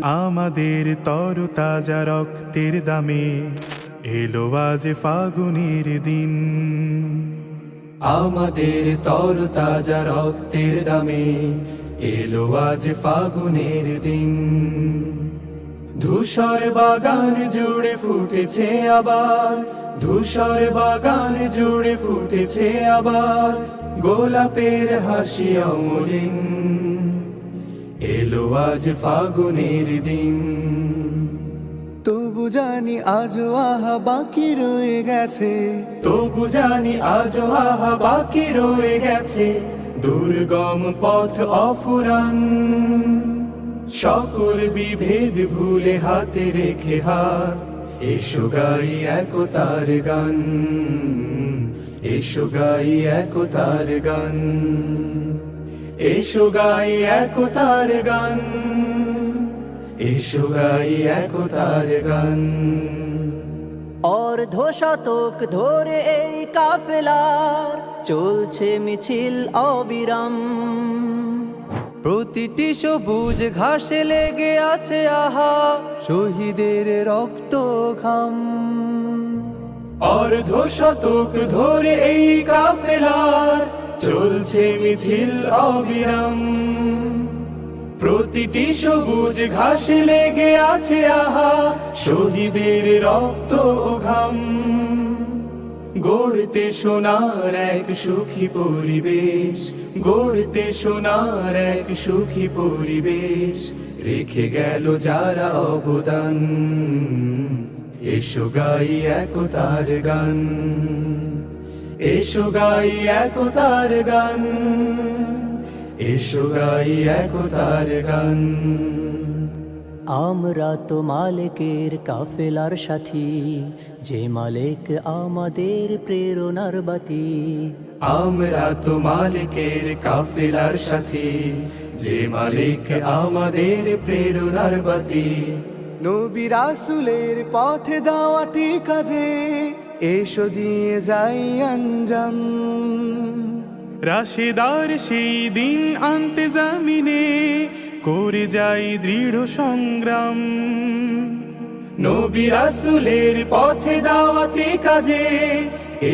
আমাদের তরতাজা রক্তের দামে এলো আজ ফাগুনের দিন। আমাদের তরতাজা রক্তের দামে এলো আজ ফাগুনের দিন। ধূসর বাগান জুড়ে ফুটেছে আবার, ধূসর বাগান জুড়ে ফুটেছে আবার গোলাপের হাসি অমলিন। এলো আজ ফাগুনের দিন। তবু জানি আজও আহা বাকি রয়ে গেছে, তবু জানি আজও আহা বাকি রয়ে গেছে দুর্গম পথ অফুরান। সকল বিভেদ ভুলে হাতে রেখে হাত, এসো গাই একতার গান, এসো গাই একতার গান, এসো গাই একতার গান, এসো গাই একতার গান। অর্ধ শতক ধরে এই কাফেলার চলছে মিছিল অবিরাম। প্রতিটি সবুজ ঘাসে লেগে আছে আহা শহীদের রক্ত ঘাম। অর্ধ শতক ধরে এই কাফেলার চলছে মিছিল অবিরাম। প্রতিটি সবুজ ঘাসে লেগে আছে আহা শহীদের রক্ত ও ঘাম। গড়তে সোনার এক সুখী পরিবেশ, গড়তে সোনার এক সুখী পরিবেশ রেখে গেল যারা অবদান। এসো গাই একতার গান, এসো গাই একতার গান, এসো গাই একতার গান। আমরা তো মালিকের কাফেলার সাথী, যে মালিক আমাদের প্রেরণার বাতি। আমরা তো মালিকের কাফেলার সাথী, যে মালিক আমাদের প্রেরণার বাতি। নবী রাসূলের পথে দাওয়াতি কাজে এসো দিয়ে যাই আঞ্জাম। রাশেদার সেই দিন আনতে জামিনে করে যাই দৃঢ় সংগ্রাম। নবী রাসূলের পথে দাওয়াতি কাজে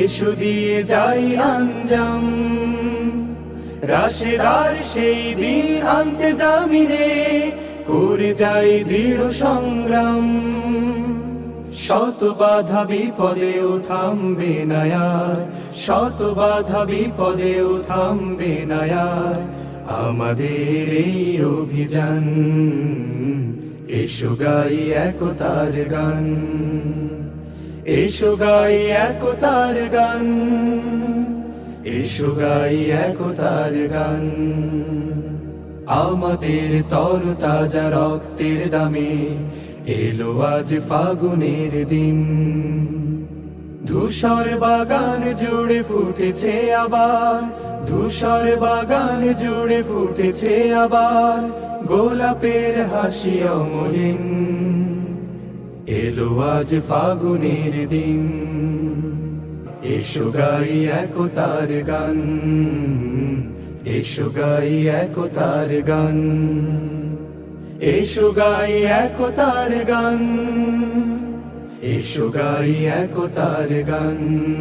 এসো দিয়ে যাই আঞ্জাম। রাশেদার সেই দিন আনতে জামিনে করে যাই দৃঢ় সংগ্রাম। শত বাধা বিপদেও থামবে না আর, শত বাধা বিপদেও থামবে না আর আমাদের এই অভিযান। এসো গাই একতার গান, এসো গাই একতার গান, এসো গাই একতার গান। আমাদের তরতাজা রক্তের দামে এলো আজ ফাগুনের দিন। ধূসর বাগান জুড়ে ফুটেছে আবার, ধূসর বাগান জুড়ে ফুটেছে আবার গোলাপের হাসি অমলিন। এলো আজ ফাগুনের দিন। এসো গাই একতার গান, এসো গাই একতার গান, এসো গাই একতার গান, এসো গাই একতার গান।